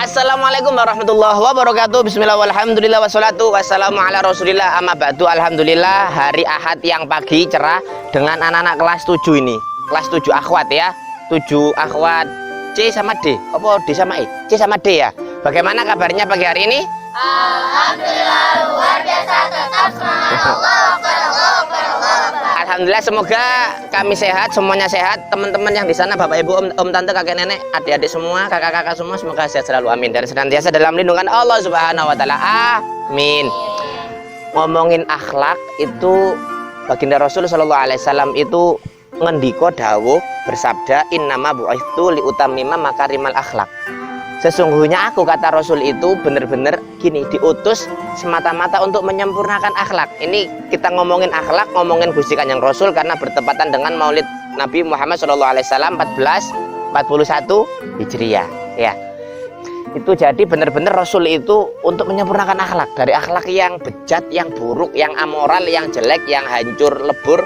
Assalamualaikum warahmatullahi wabarakatuh. Bismillah walhamdulillah wassalatu wassalamu ala rasulillah amma ba'du. Alhamdulillah hari Ahad yang pagi cerah dengan anak-anak kelas 7 ini. Kelas 7 akhwat ya. 7 akhwat C sama D. Apa D sama E? C sama D ya. Bagaimana kabarnya pagi hari ini? Alhamdulillah luar biasa, tetap semangat. Alhamdulillah, semoga kami sehat, semuanya sehat. Teman-teman yang di sana, bapak ibu, om tante, kakek nenek, adik-adik semua, kakak-kakak semua, semoga sehat selalu, amin. Dan senantiasa dalam lindungan Allah Subhanahu wa taala, amin. Ngomongin akhlak itu, baginda Rasul sallallahu alaihi wasallam itu ngendiko dawuh bersabda, innama bu'itsu liutammima makarimal akhlak. Sesungguhnya aku, kata Rasul itu benar-benar gini, diutus semata-mata untuk menyempurnakan akhlak. Ini kita ngomongin akhlak, ngomongin Gusti Kanjeng Rasul karena bertepatan dengan Maulid Nabi Muhammad SAW 1441 Hijriah. Ya, itu jadi benar-benar Rasul itu untuk menyempurnakan akhlak, dari akhlak yang bejat, yang buruk, yang amoral, yang jelek, yang hancur lebur,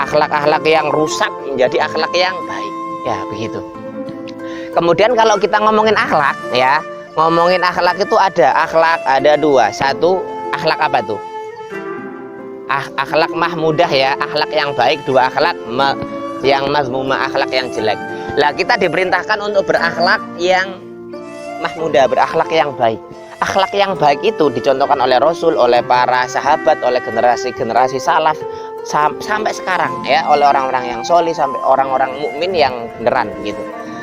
akhlak-akhlak yang rusak menjadi akhlak yang baik. Ya begitu. Kemudian kalau kita ngomongin akhlak ya, ngomongin akhlak itu ada dua. Satu, akhlak apa tuh? Akhlak mahmudah ya, akhlak yang baik. Dua, akhlak yang mazmumah, akhlak yang jelek. Lah kita diperintahkan untuk berakhlak yang mahmudah, berakhlak yang baik. Akhlak yang baik itu dicontohkan oleh Rasul, oleh para sahabat, oleh generasi-generasi salaf sampai sekarang ya, oleh orang-orang yang solih, sampai orang-orang mukmin yang beneran gitu.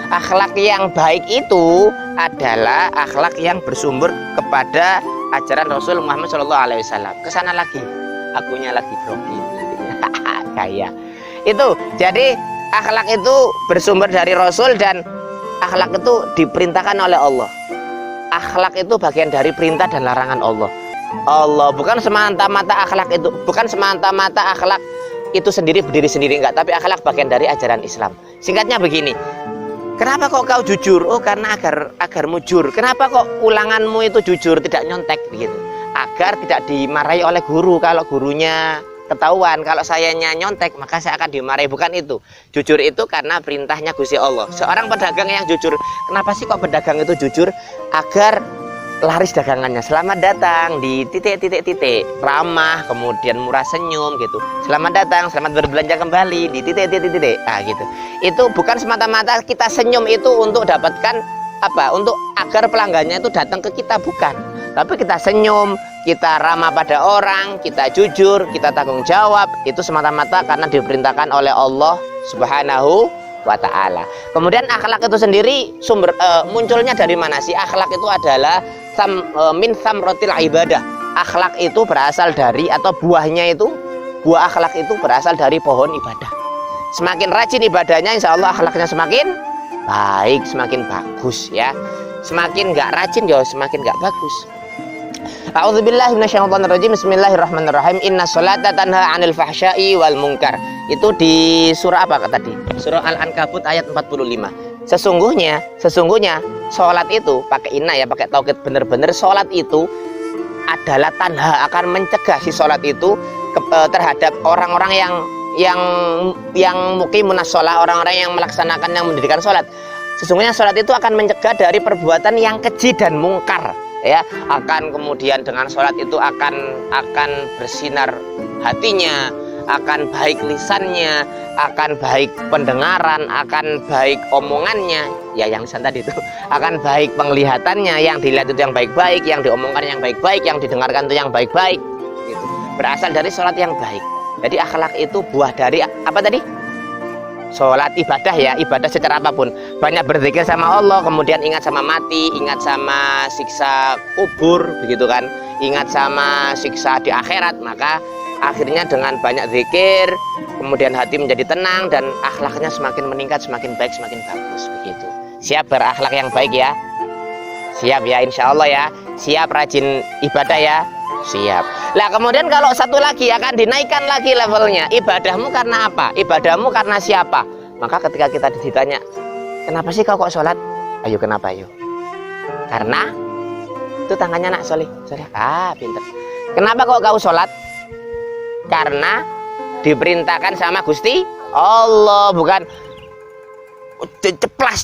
Akhlak yang baik itu adalah akhlak yang bersumber kepada ajaran Rasul Muhammad SAW. Kesana lagi, akunya lagi grogi kayak itu. Jadi akhlak itu bersumber dari Rasul dan akhlak itu diperintahkan oleh Allah. Akhlak itu bagian dari perintah dan larangan Allah. Allah bukan semata-mata akhlak itu, bukan semata-mata akhlak itu sendiri berdiri sendiri, enggak, tapi akhlak bagian dari ajaran Islam. Singkatnya begini. Kenapa kok kau jujur? Oh, karena agar mujur. Kenapa kok ulanganmu itu jujur, tidak nyontek begitu? Agar tidak dimarahi oleh guru. Kalau gurunya ketahuan, kalau sayanya nyontek, maka saya akan dimarahi. Bukan itu. Jujur itu karena perintahnya Gusti Allah. Seorang pedagang yang jujur, kenapa sih kok pedagang itu jujur? Agar laris dagangannya. Selamat datang di titik-titik-titik, ramah, kemudian murah senyum gitu. Selamat datang, selamat berbelanja kembali di titik-titik-titik. Ah gitu. Itu bukan semata-mata kita senyum itu untuk dapatkan apa? Untuk agar pelanggannya itu datang ke kita, bukan. Tapi kita senyum, kita ramah pada orang, kita jujur, kita tanggung jawab. Itu semata-mata karena diperintahkan oleh Allah Subhanahu wa ta'ala. Kemudian akhlak itu sendiri munculnya dari mana sih? Akhlak itu adalah min samrotil ibadah. Akhlak itu berasal dari, atau buahnya itu, buah akhlak itu berasal dari pohon ibadah. Semakin rajin ibadahnya, insya Allah akhlaknya semakin baik, semakin bagus ya. Semakin nggak rajin ya semakin nggak bagus. A'udzubillahi minasyaitonirrajim. Bismillahirrahmanirrahim. Inna sholata tanha 'anil fahsya'i wal munkar. Itu di surah apa tadi? Surah Al-Ankabut ayat 45. Sesungguhnya sholat itu pakai inna ya, pakai taukid, bener-bener sholat itu adalah tanha, akan mencegah si sholat itu terhadap orang-orang yang muqimunas sholat, orang-orang yang melaksanakan, yang mendirikan sholat. Sesungguhnya sholat itu akan mencegah dari perbuatan yang keji dan mungkar ya. Akan kemudian dengan sholat itu akan bersinar hatinya, akan baik lisannya, akan baik pendengaran, akan baik omongannya ya, yang lisan tadi itu akan baik penglihatannya, yang dilihat itu yang baik-baik, yang diomongkan yang baik-baik, yang didengarkan itu yang baik-baik gitu. Berasal dari sholat yang baik. Jadi akhlak itu buah dari apa tadi? Sholat, ibadah ya, ibadah secara apapun. Banyak berzikir sama Allah, kemudian ingat sama mati, ingat sama siksa kubur begitu kan, ingat sama siksa di akhirat. Maka akhirnya dengan banyak zikir, kemudian hati menjadi tenang dan akhlaknya semakin meningkat, semakin baik, semakin bagus begitu. Siap berakhlak yang baik ya? Siap ya, insya Allah ya. Siap rajin ibadah ya? Siap. Lah kemudian kalau satu lagi akan dinaikkan lagi levelnya. Ibadahmu karena apa? Ibadahmu karena siapa? Maka ketika kita ditanya, kenapa sih kau kok sholat? Ayo kenapa ayo? Karena itu tangannya nak soleh. Pinter. Kenapa kok kau sholat? Karena diperintahkan sama Gusti Allah, bukan ceplas.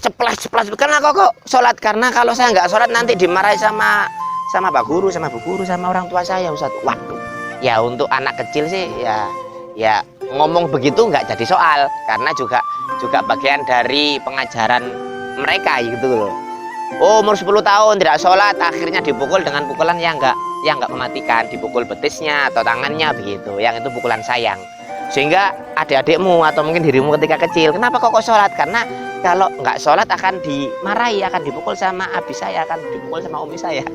Karena kok sholat? Karena kalau saya nggak sholat nanti dimarahi sama Pak Guru, sama Bu Guru, sama orang tua saya, Ustaz. Waduh, ya untuk anak kecil sih ya ngomong begitu nggak jadi soal, karena juga bagian dari pengajaran mereka gitu loh. Oh, umur 10 tahun tidak sholat, akhirnya dipukul dengan pukulan yang nggak mematikan, dipukul betisnya atau tangannya begitu, yang itu pukulan sayang. Sehingga adik-adikmu atau mungkin dirimu ketika kecil, kenapa kok sholat? Karena kalau nggak sholat akan dimarahi, akan dipukul sama abi saya, akan dipukul sama umi saya.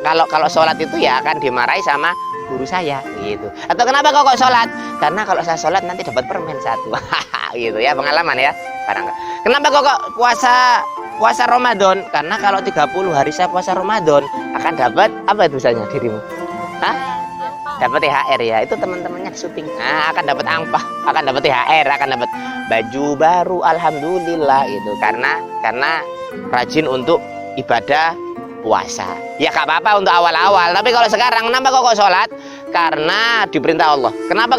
Kalau sholat itu ya akan dimarahi sama guru saya gitu. Atau kenapa kok sholat? Karena kalau saya sholat nanti dapat permen 1. Gitu ya, pengalaman ya. Kenapa kok puasa Ramadan? Karena kalau 30 hari saya puasa Ramadan akan dapat apa itu misalnya dirimu? Hah? Dapat THR ya, itu teman-temannya syuting. Nah, akan dapat angpah, akan dapat THR, akan dapat baju baru, alhamdulillah itu karena rajin untuk ibadah puasa. Ya gak apa-apa untuk awal-awal, tapi kalau sekarang kenapa kok sholat? Karena diperintah Allah. Kenapa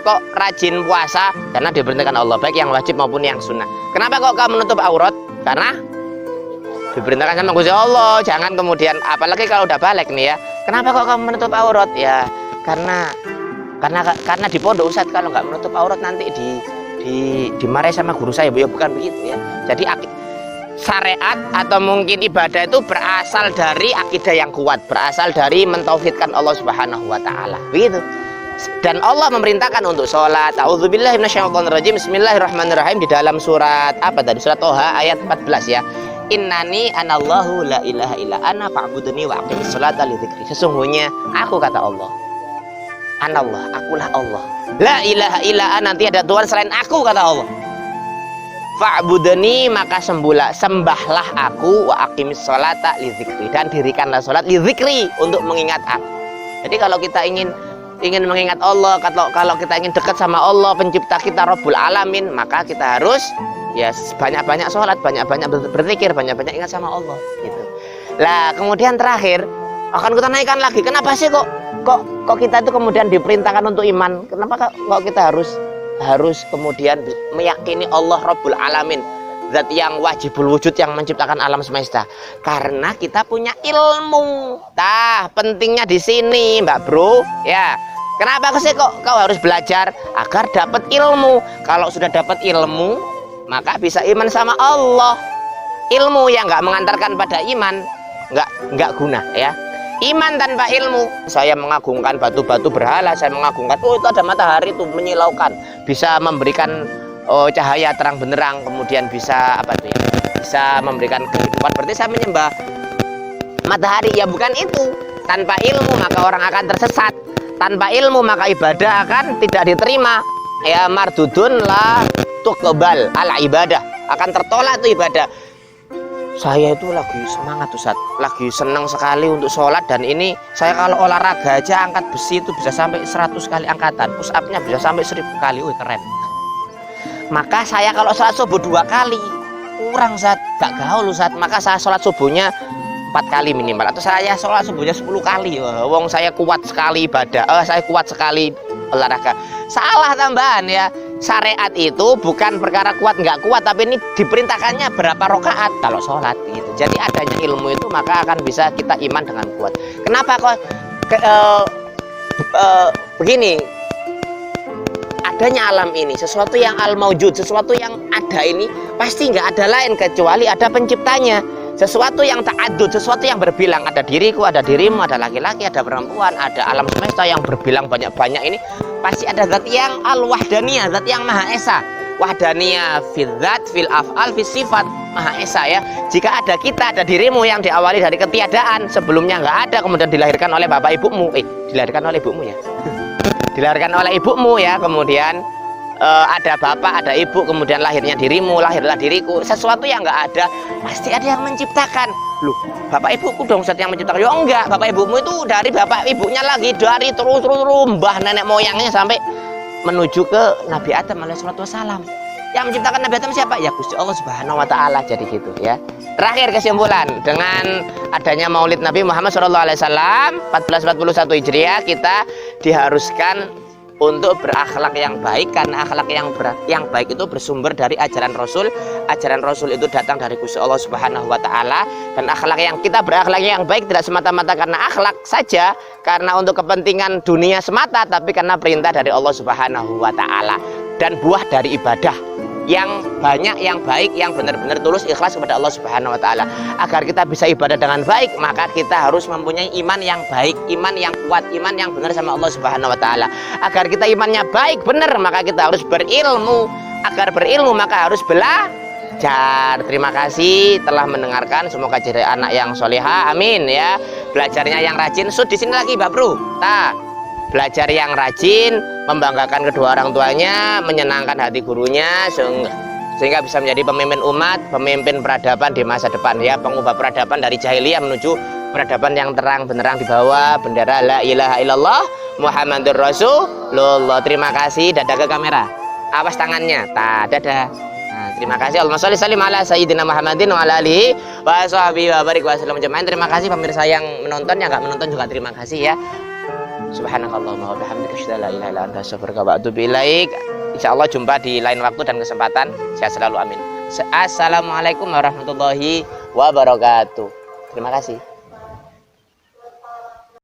kok rajin puasa? Karena diperintahkan Allah, baik yang wajib maupun yang sunnah. Kenapa kok kamu menutup aurat? Karena diperintahkan sama Gusti Allah. Jangan kemudian, apalagi kalau udah balik nih ya, kenapa kok kamu menutup aurat? Ya karena di pondok Ustadz kalau nggak menutup aurat nanti dimarahi sama guru saya. Ya bukan begitu ya. Jadi syariat atau mungkin ibadah itu berasal dari akidah yang kuat, berasal dari mentauhidkan Allah Subhanahu wa taala. Begitu. Dan Allah memerintahkan untuk sholat. A'udzubillahi minasyaitonirrajim. Bismillahirrahmanirrahim, di dalam surat apa tadi? Surat Toha ayat 14 ya. Innani anallahu la ilaha illa ana fa'budni wa aqimis sholata li dzikri. Sesungguhnya aku, kata Allah. Anallah, akulah Allah. La ilaha illa ana, tiada Tuhan selain aku, kata Allah. Fa'budni, maka sembahlah aku, wa aqimis sholata li dzikri, dan dirikanlah sholat li dzikri, untuk mengingat aku. Jadi kalau kita ingin mengingat Allah, kalau kita ingin dekat sama Allah pencipta kita, Rabbul Alamin, maka kita harus ya banyak-banyak sholat, banyak-banyak berzikir, banyak-banyak ingat sama Allah gitu. Lah kemudian terakhir akan kita naikkan lagi, kenapa sih kok kita itu kemudian diperintahkan untuk iman? Kenapa kok kita harus kemudian meyakini Allah Rabbul Alamin, zat yang wajibul wujud, yang menciptakan alam semesta? Karena kita punya ilmu. Pentingnya di sini, Mbak Bro ya. Kenapa sih kok kau harus belajar? Agar dapat ilmu. Kalau sudah dapat ilmu, maka bisa iman sama Allah. Ilmu yang nggak mengantarkan pada iman nggak guna ya. Iman tanpa ilmu, saya mengagungkan batu-batu berhala, saya mengagungkan itu ada matahari tuh menyilaukan, bisa memberikan cahaya terang benderang, kemudian bisa bisa memberikan kehidupan, berarti saya menyembah matahari. Ya bukan itu. Tanpa ilmu maka orang akan tersesat, tanpa ilmu maka ibadah akan tidak diterima ya. Mardudun la tuqbal al ibadah, akan tertolak itu ibadah. Saya itu lagi semangat Ustaz, lagi senang sekali untuk sholat, dan ini saya kalau olahraga aja angkat besi itu bisa sampai 100 kali angkatan, push up-nya bisa sampai 1000 kali, wih keren. Maka saya kalau sholat subuh 2 kali kurang Ustaz, gak gaul Ustaz, maka saya sholat subuhnya 4 kali minimal, atau saya sholat subuhnya 10 kali. Wong saya kuat sekali ibadah, saya kuat sekali olahraga. Salah tambahan ya. Syariat itu bukan perkara kuat nggak kuat, tapi ini diperintahkannya berapa rakaat kalau sholat gitu. Jadi adanya ilmu itu maka akan bisa kita iman dengan kuat. Kenapa kok begini? Adanya alam ini, sesuatu yang al-maujud, sesuatu yang ada ini pasti nggak ada lain kecuali ada penciptanya. Sesuatu yang ta'adud, sesuatu yang berbilang, ada diriku, ada dirimu, ada laki-laki, ada perempuan, ada alam semesta yang berbilang banyak-banyak ini, pasti ada zat yang al-wahdaniyah, zat yang maha esa. Wahdaniyah fil zat, fil af'al, fil sifat, maha esa ya. Jika ada kita, ada dirimu yang diawali dari ketiadaan, sebelumnya nggak ada, kemudian dilahirkan oleh bapak ibumu, dilahirkan oleh ibumu ya. Dilahirkan oleh ibumu ya, kemudian ada bapak, ada ibu, kemudian lahirnya dirimu, lahirlah diriku. Sesuatu yang nggak ada, pasti ada yang menciptakan. Loh, bapak ibuku dong Ustaz yang menciptakan? Ya enggak, bapak ibumu itu dari bapak ibunya lagi, dari terus mbah nenek moyangnya sampai menuju ke Nabi Adam alaihissalatu wassalam. Yang menciptakan Nabi Adam siapa? Ya Gusti Allah Subhanahu wa taala. Jadi gitu ya. Terakhir kesimpulan, dengan adanya Maulid Nabi Muhammad SAW 1441 Hijriah, kita diharuskan untuk berakhlak yang baik, karena akhlak yang baik itu bersumber dari ajaran Rasul. Ajaran Rasul itu datang dari Gusti Allah Subhanahu wa taala, dan akhlak yang kita berakhlak yang baik tidak semata-mata karena akhlak saja, karena untuk kepentingan dunia semata, tapi karena perintah dari Allah Subhanahu wa taala dan buah dari ibadah yang banyak, yang baik, yang benar-benar tulus ikhlas kepada Allah Subhanahu wa taala. Agar kita bisa ibadah dengan baik, maka kita harus mempunyai iman yang baik, iman yang kuat, iman yang benar sama Allah Subhanahu wa taala. Agar kita imannya baik, benar, maka kita harus berilmu. Agar berilmu maka harus belajar. Terima kasih telah mendengarkan, semoga jadi anak yang soleha, amin ya. Belajarnya yang rajin. Di sini lagi Mbak Bro. Belajar yang rajin, membanggakan kedua orang tuanya, menyenangkan hati gurunya, sehingga bisa menjadi pemimpin umat, pemimpin peradaban di masa depan ya, pengubah peradaban dari jahiliyah menuju peradaban yang terang benderang di bawah bendera la ilaha illallah Muhammadur Rasulullah. Terima kasih, dadah ke kamera. Awas tangannya. Dadah. Nah, terima kasih. Allahumma sholli sallim ala sayyidina Muhammadin wa ala alihi wa sahbihi wa barik wa sallam jemaah. Terima kasih pemirsa yang menonton, yang enggak menonton juga terima kasih ya. Subhanakallahumma wa bihamdika asyhadu an la ilaha illa anta astaghfiruka wa atubu ilaik. Insyaallah jumpa di lain waktu dan kesempatan. Sehat selalu, amin. Assalamualaikum warahmatullahi wabarakatuh. Terima kasih.